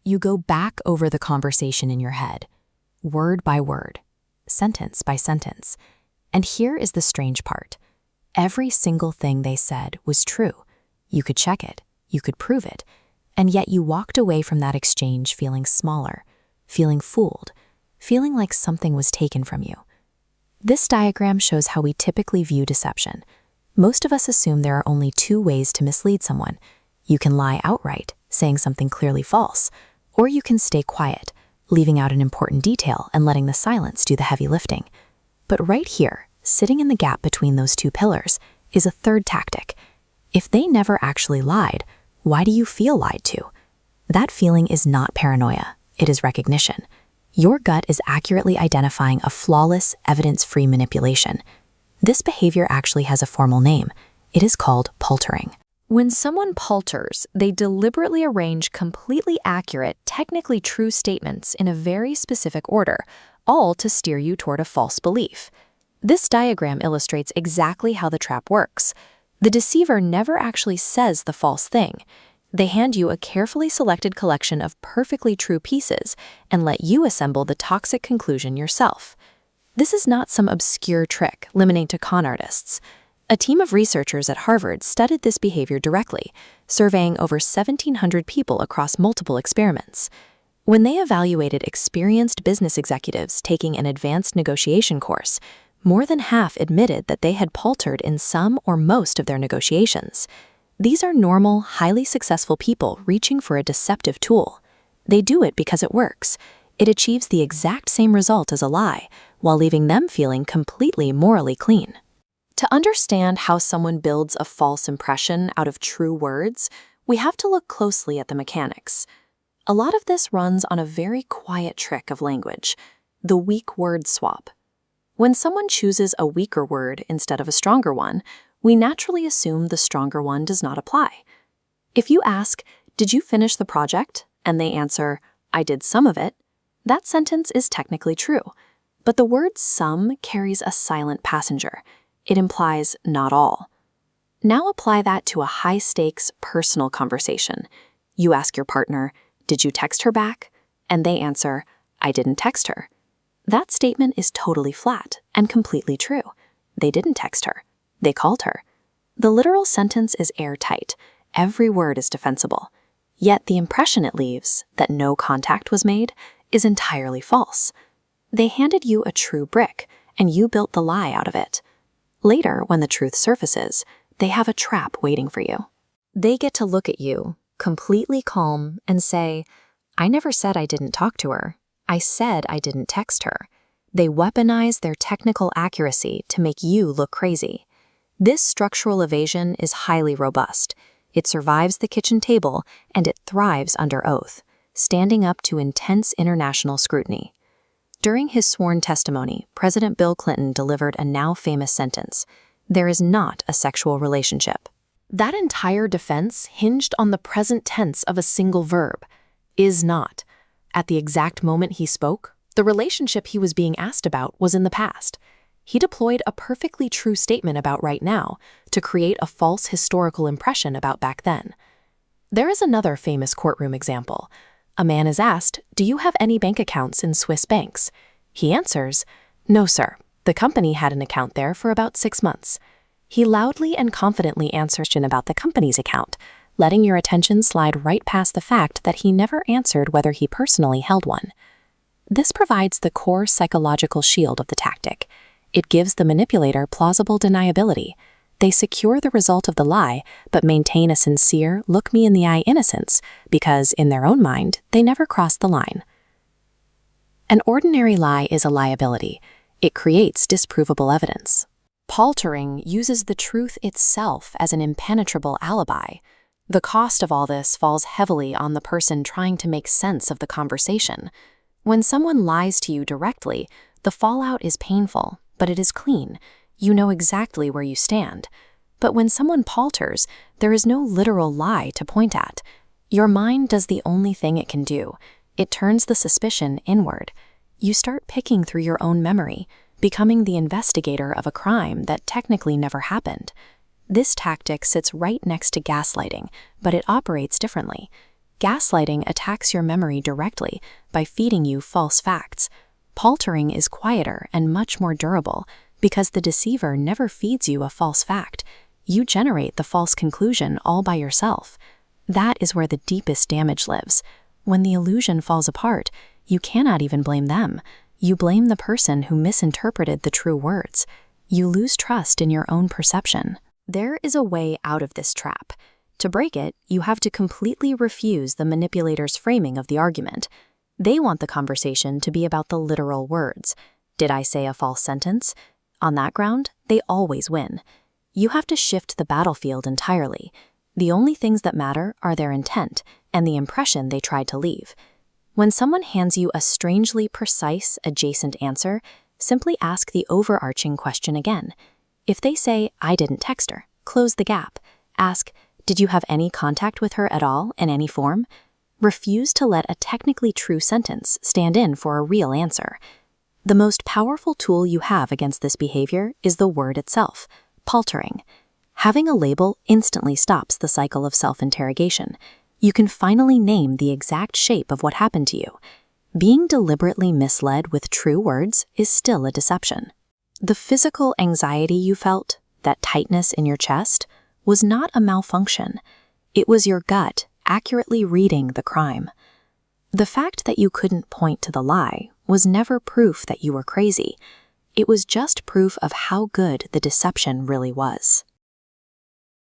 you go back over the conversation in your head, word by word, sentence by sentence. And here is the strange part. Every single thing they said was true. You could check it, you could prove it, and yet you walked away from that exchange feeling smaller, feeling fooled, feeling like something was taken from you. This diagram shows how we typically view deception. Most of us assume there are only two ways to mislead someone. You can lie outright, saying something clearly false, or you can stay quiet, leaving out an important detail and letting the silence do the heavy lifting. But right here, sitting in the gap between those two pillars, is a third tactic. If they never actually lied, why do you feel lied to? That feeling is not paranoia, it is recognition. Your gut is accurately identifying a flawless, evidence-free manipulation. This behavior actually has a formal name. It is called paltering. When someone palters, they deliberately arrange completely accurate, technically true statements in a very specific order, all to steer you toward a false belief. This diagram illustrates exactly how the trap works. The deceiver never actually says the false thing. They hand you a carefully selected collection of perfectly true pieces and let you assemble the toxic conclusion yourself. This is not some obscure trick limited to con artists. A team of researchers at Harvard studied this behavior directly, surveying over 1,700 people across multiple experiments. When they evaluated experienced business executives taking an advanced negotiation course, more than half admitted that they had paltered in some or most of their negotiations. These are normal, highly successful people reaching for a deceptive tool. They do it because it works. It achieves the exact same result as a lie, while leaving them feeling completely morally clean. To understand how someone builds a false impression out of true words, we have to look closely at the mechanics. A lot of this runs on a very quiet trick of language, the weak word swap. When someone chooses a weaker word instead of a stronger one, we naturally assume the stronger one does not apply. If you ask, "Did you finish the project?" and they answer, "I did some of it," that sentence is technically true. But the word some carries a silent passenger. It implies not all. Now apply that to a high-stakes personal conversation. You ask your partner, "Did you text her back?" and they answer, "I didn't text her." That statement is totally flat and completely true. They didn't text her. They called her. The literal sentence is airtight. Every word is defensible. Yet the impression it leaves, that no contact was made, is entirely false. They handed you a true brick, and you built the lie out of it. Later, when the truth surfaces, they have a trap waiting for you. They get to look at you, completely calm, and say, "I never said I didn't talk to her. I said I didn't text her." They weaponize their technical accuracy to make you look crazy. This structural evasion is highly robust. It survives the kitchen table, and it thrives under oath, standing up to intense international scrutiny. During his sworn testimony, President Bill Clinton delivered a now-famous sentence, "There is not a sexual relationship." That entire defense hinged on the present tense of a single verb, is not. At the exact moment he spoke, the relationship he was being asked about was in the past. He deployed a perfectly true statement about right now to create a false historical impression about back then. There is another famous courtroom example. A man is asked, "Do you have any bank accounts in Swiss banks?" He answers, "No, sir. The company had an account there for about 6 months." He loudly and confidently answers about the company's account, letting your attention slide right past the fact that he never answered whether he personally held one. This provides the core psychological shield of the tactic. It gives the manipulator plausible deniability. They secure the result of the lie, but maintain a sincere, look-me-in-the-eye innocence, because, in their own mind, they never crossed the line. An ordinary lie is a liability. It creates disprovable evidence. Paltering uses the truth itself as an impenetrable alibi. The cost of all this falls heavily on the person trying to make sense of the conversation. When someone lies to you directly, the fallout is painful, but it is clean. You know exactly where you stand. But when someone palters, there is no literal lie to point at. Your mind does the only thing it can do. It turns the suspicion inward. You start picking through your own memory, becoming the investigator of a crime that technically never happened. This tactic sits right next to gaslighting, but it operates differently. Gaslighting attacks your memory directly by feeding you false facts. Paltering is quieter and much more durable because the deceiver never feeds you a false fact. You generate the false conclusion all by yourself. That is where the deepest damage lives. When the illusion falls apart, you cannot even blame them. You blame the person who misinterpreted the true words. You lose trust in your own perception. There is a way out of this trap. To break it, you have to completely refuse the manipulator's framing of the argument. They want the conversation to be about the literal words. Did I say a false sentence? On that ground, they always win. You have to shift the battlefield entirely. The only things that matter are their intent and the impression they tried to leave. When someone hands you a strangely precise, adjacent answer, simply ask the overarching question again. If they say, "I didn't text her," close the gap. Ask, "Did you have any contact with her at all in any form?" Refuse to let a technically true sentence stand in for a real answer. The most powerful tool you have against this behavior is the word itself, paltering. Having a label instantly stops the cycle of self-interrogation. You can finally name the exact shape of what happened to you. Being deliberately misled with true words is still a deception. The physical anxiety you felt, that tightness in your chest, was not a malfunction. It was your gut accurately reading the crime. The fact that you couldn't point to the lie was never proof that you were crazy. It was just proof of how good the deception really was.